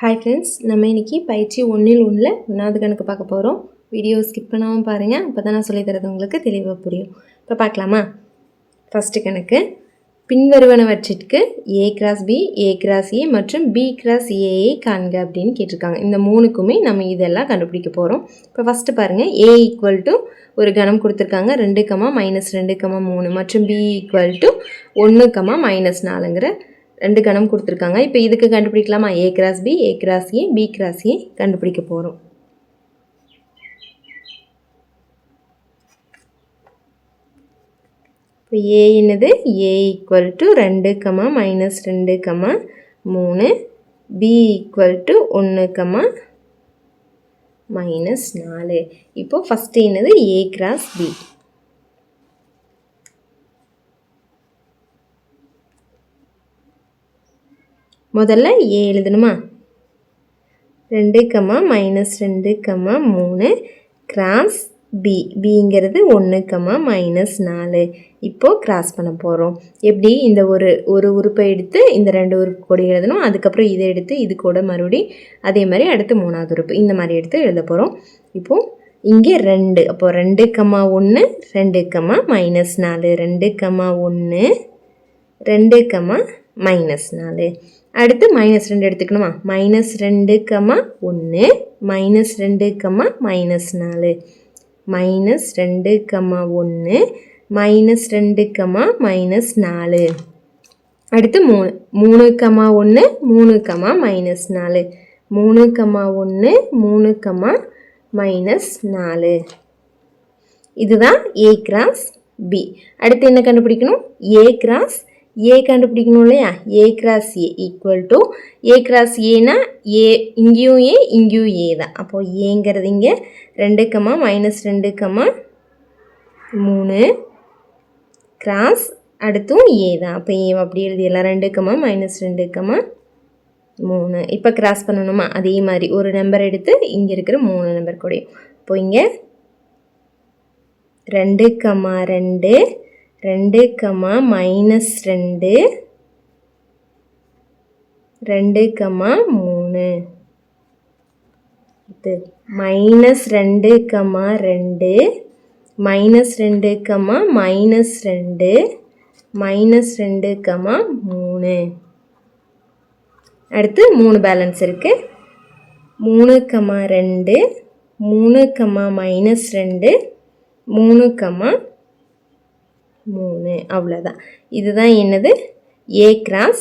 Hi friends, நம்ம இன்னைக்கு பயிற்சி 1ல் 1வது கணக்கு பார்க்க போறோம். வீடியோ ஸ்கிப் பண்ணாம பாருங்க. அப்பதான் நான் சொல்லி தரது உங்களுக்கு தெளிவா புரியும். இப்ப பார்க்கலாமா? ஃபர்ஸ்ட் கணக்கு. பின்வருவனவற்றிற்கு A cross B, A cross A மற்றும் B cross A ஐ காண்க அப்படினு கேட்டிருக்காங்க. இந்த மூணுக்குமே நம்ம இதெல்லாம் கண்டுபிடிக்க போறோம். இப்ப ஃபர்ஸ்ட் பாருங்க A ஒரு கணம் கொடுத்திருக்காங்க 2, -2, 3 மற்றும் B 1, -4ங்கற ரெண்டு கணம் கொடுத்திருக்காங்க. இப்போ இதுக்கு கண்டுபிடிக்கலாமா? A cross B, A cross A, B cross A கண்டுபிடிக்க போறோம். இப்போ A என்னது? A = 2, -2, 3, B = 1, -4. இப்போ ஃபர்ஸ்ட் என்னது? A cross B. முதல்ல A எழுதணுமா? 2, -2, 3 cross B. Bங்கிறது 1, -4. இப்போ கிராஸ் பண்ண போறோம். எப்படி? இந்த ஒரு உறுப்பை எடுத்து இந்த ரெண்டு உறுப்பு கூட எழுதணும். அதுக்கப்புறம் இதை எடுத்து இது கூட மறுபடி அதே மாதிரி அடுத்து மூணாவது உறுப்பு இந்த மாதிரி எடுத்து எழுத போறோம். இப்போ இங்கே 2. அப்போ 2, 1, 2, -4. 2, 1, 2, -4. அடுத்து -2 எடுத்துக்கணுமா? -2, 1, -2, -4. -2, 1, -2, -4. அடுத்து 3, 3, 1, 3, -4. 3, 1, 3, -4. இதுதான் A cross B. அடுத்து என்ன கண்டுபிடிக்கணும்? A cross A கண்டுபிடிக்கணும் இல்லையா? A cross A = A cross Aனா A இங்கேயும் A இங்கேயும் A தான். அப்போ Aங்கிறது இங்கே 2, -2, 3 கிராஸ் அடுத்தும் A தான். அப்போ A அப்படி எழுதிடலாம். 2, -2, 3. இப்போ கிராஸ் பண்ணணுமா? அதே மாதிரி ஒரு நம்பர் எடுத்து இங்கே இருக்கிற 3 நம்பர் கூடயும். இப்போ இங்கே 2, 2, 2, -2, 2, 3. இது -2, 2, -2, -2, -2, 3. அடுத்து 3 பேலன்ஸ் இருக்கு. 3, 2, 3, -2, 3, 3. அவ்வளோதான். இதுதான் என்னது? A cross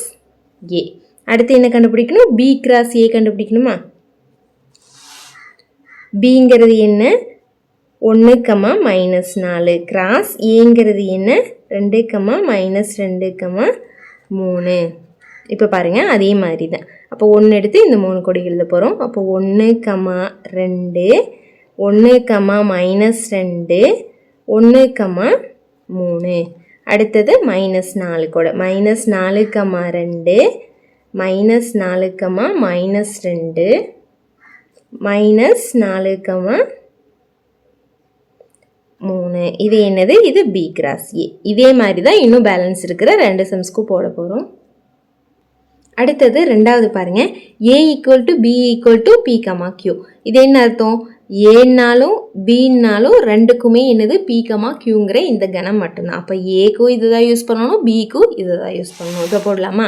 A. அடுத்து என்ன கண்டுபிடிக்கணும்? B cross A கண்டுபிடிக்கணுமா? Bங்கிறது என்ன? 1, -4 கிராஸ் Aங்கிறது என்ன? 2, -2, 3. இப்போ பாருங்க அதே மாதிரி தான். அப்போ 1 எடுத்து இந்த 3 கூட எழுத போகிறோம். அப்போ 1, 2, 1, -2, 1, 3. அடுத்தது -4 கூட. -4, 2, -4, -2, -4, 3. இது என்னது? இது B cross A. இதே மாதிரி தான் இன்னும் பேலன்ஸ் இருக்கிற 2 சம்ஸ்க்கும் போட போகிறோம். அடுத்தது ரெண்டாவது பாருங்க. A = B = P, Q. இது என்ன அர்த்தம்? Aனாலும் Bனாலும் ரெண்டுக்குமே என்னது? P, Qங்கிற இந்த கணம் மட்டும்தான். அப்போ Aக்கும் இதுதான் யூஸ் பண்ணணும், Bக்கும் இதுதான் யூஸ் பண்ணணும். இப்போ போடலாமா?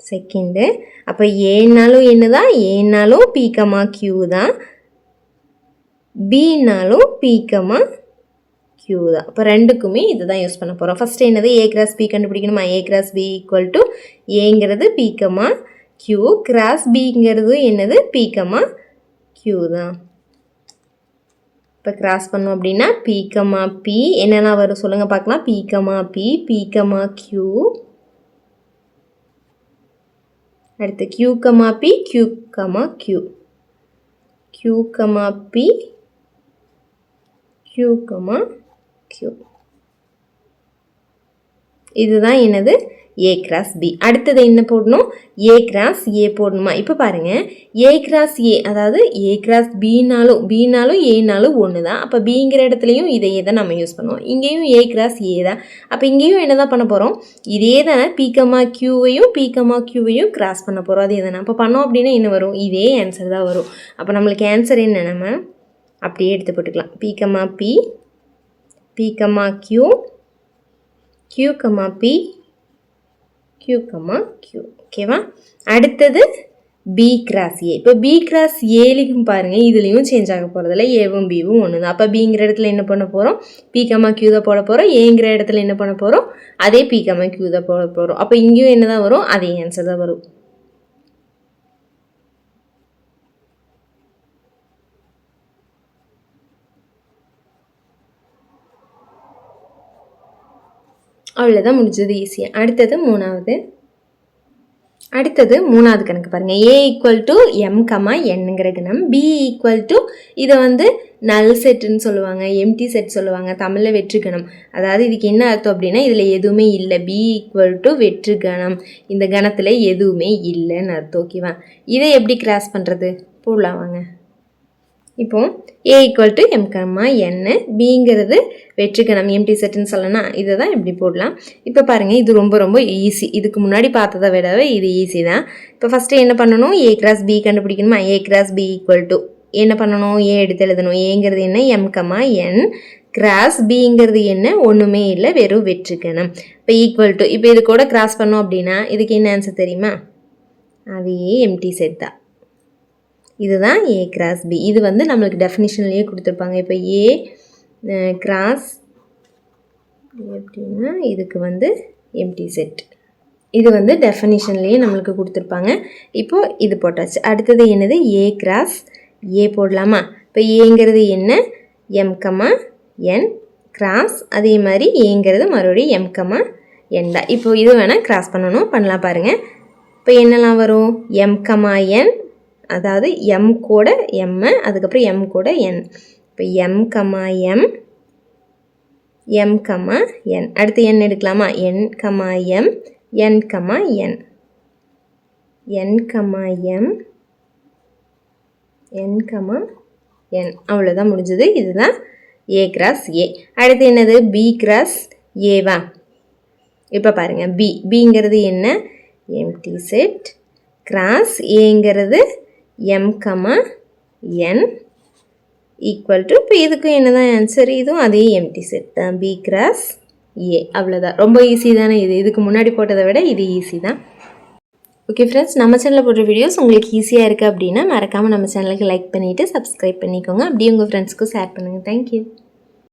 செகண்டு. அப்போ Aனாலும் என்னதான்? Aனாலும் P, Q தான். Bனாலும் P, Q தான். அப்போ ரெண்டுக்குமே இதுதான் யூஸ் பண்ண போகிறோம். ஃபர்ஸ்ட் என்னது? A cross B கண்டுபிடிக்கணுமா? A cross B = Aங்கிறது P, Q கிராஸ் Bங்கிறது என்னது? P, Q தான். இப்போ கிராஸ் பண்ணோம் அப்படின்னா P, P என்னெல்லாம் வரும் சொல்லுங்க பார்க்கலாம். P, P, P, Q. அடுத்து Q, P, Q, Q. Q, P, Q, Q. இதுதான் என்னது? A cross B. அடுத்தது என்ன போடணும்? ஏ கிராஸ் ஏ போடணுமா? இப்போ பாருங்கள், ஏ கிராஸ் ஏ, அதாவது ஏ கிராஸ் பினாலும் ஏனாலும் ஒன்று தான். அப்போ பிங்கிற இடத்துலையும் இதையே தான் நம்ம யூஸ் பண்ணுவோம். இங்கேயும் ஏ கிராஸ் ஏ தான். அப்போ இங்கேயும் என்ன தான் பண்ண போகிறோம்? இதே தானே, பிகமா கியூவையும் கிராஸ் பண்ண போகிறோம். அதே தானே. அப்போ பண்ணோம் அப்படின்னா என்ன வரும்? இதே ஆன்சர் தான் வரும். அப்போ நம்மளுக்கு ஆன்சர் என்ன? நம்ம அப்படியே எடுத்து போட்டுக்கலாம். B comma Q, Q comma B, Q comma Q. ஓகேவா? அடுத்தது பி கிராஸ் ஏ. இப்போ பி கிராஸ் ஏலையும் பாருங்கள், இதுலேயும் சேஞ்ச் ஆக போகிறதில்ல. ஏவும் பிவும் ஒன்று தான். அப்போ பிங்கிற இடத்துல என்ன பண்ண போகிறோம்? பி கமா கியூ தான் போட போகிறோம். ஏங்கிற இடத்துல என்ன பண்ண போகிறோம்? அதே பி கமா கியூ தான் போட போகிறோம். அப்போ இங்கேயும் என்ன தான் வரும்? அதே ஆன்சர் தான் வரும். அவ்வளோதான், முடிஞ்சது ஈஸியாக. அடுத்தது மூணாவது கணக்கு பாருங்கள். ஏ ஈக்குவல் டு எம் கமா என்னங்கிற கணம். பி ஈக்குவல் டு, இதை வந்து நல் செட்டுன்னு சொல்லுவாங்க, எம்டி செட் சொல்லுவாங்க, தமிழில் வெற்று கணம். அதாவது இதுக்கு என்ன அர்த்தம் அப்படின்னா, இதில் எதுவுமே இல்லை. பி ஈக்குவல் டு வெற்று கணம், இந்த கணத்தில் எதுவுமே இல்லைன்னு அர்த்தம். ஓகேவா? இதை எப்படி கிராஸ் பண்ணுறது? போடலாம் வாங்க. இப்போ ஏ ஈக்குவல் டு எம் கமா என்னு, பிங்கிறது வெற்று கணம், எம்டி செட்டுன்னு சொல்லனா, இதை தான் இப்படி போடலாம். இப்போ பாருங்கள், இது ரொம்ப ரொம்ப ஈஸி. இதுக்கு முன்னாடி பார்த்ததை விடவே இது ஈஸி தான். இப்போ ஃபஸ்ட்டு என்ன பண்ணணும்? ஏ கிராஸ் பி கண்டுபிடிக்கணுமா? A cross B equal to என்ன பண்ணணும்? ஏ எடுத்து எழுதணும். ஏங்கிறது என்ன? எம் கமா என் கிராஸ் பிங்கிறது என்ன? ஒன்றுமே இல்லை, வெறும் வெற்று கணம். இப்போ ஈக்குவல் டு, இப்போ இது கூட கிராஸ் பண்ணோம் அப்படின்னா இதுக்கு என்ன ஆன்சர் தெரியுமா? அதே எம்டி செட் தான். இதுதான் ஏ கிராஸ் பி. இது வந்து நம்மளுக்கு டெஃபினிஷன்லேயே கொடுத்துருப்பாங்க. இப்போ ஏ கிராஸ் எப்படின்னா இதுக்கு வந்து எம்டி செட், இது வந்து டெஃபினிஷன்லேயே நம்மளுக்கு கொடுத்துருப்பாங்க. இப்போது இது போட்டாச்சு. அடுத்தது என்னது? ஏ கிராஸ் ஏ போடலாமா? இப்போ ஏங்கிறது என்ன? எம் கமா என் கிராஸ், அதே மாதிரி ஏங்கிறது மறுபடியும் எம் கமா என் தான். இப்போ இது வேணால் கிராஸ் பண்ணலாம் பாருங்கள். இப்போ என்னெல்லாம் வரும்? எம் கமா என், அதாவது எம் கூட எம்மு, அதுக்கப்புறம் எம் கூட என். இப்போ M comma M, M comma N. அடுத்து என் எடுக்கலாமா? N comma M, N comma N, N comma M, N comma N. அவ்வளோதான், முடிஞ்சது. இதுதான் ஏ கிராஸ் ஏ. அடுத்து என்னது? பி கிராஸ் ஏவா? இப்போ பாருங்கள், பிங்கிறது என்ன? எம்டி செட் கிராஸ் ஏங்கிறது M comma N equal to, இப்போ இதுக்கும் என்ன தான் ஆன்சர்? இதுவும் அதே எம்டி செட் தான், பி கிராஸ் ஏ. அவ்வளோதான், ரொம்ப ஈஸி தானே இது. இதுக்கு முன்னாடி போட்டதை விட இது ஈஸி தான். ஓகே ஃப்ரெண்ட்ஸ், நம்ம சேனலில் போடுற வீடியோஸ் உங்களுக்கு ஈஸியாக இருக்குது அப்படின்னா மறக்காமல் நம்ம சேனலுக்கு லைக் பண்ணிவிட்டு சப்ஸ்கிரைப் பண்ணிக்கோங்க. அப்படியே உங்கள் ஃப்ரெண்ட்ஸ்க்கும் ஷேர் பண்ணுங்கள். தேங்க்யூ.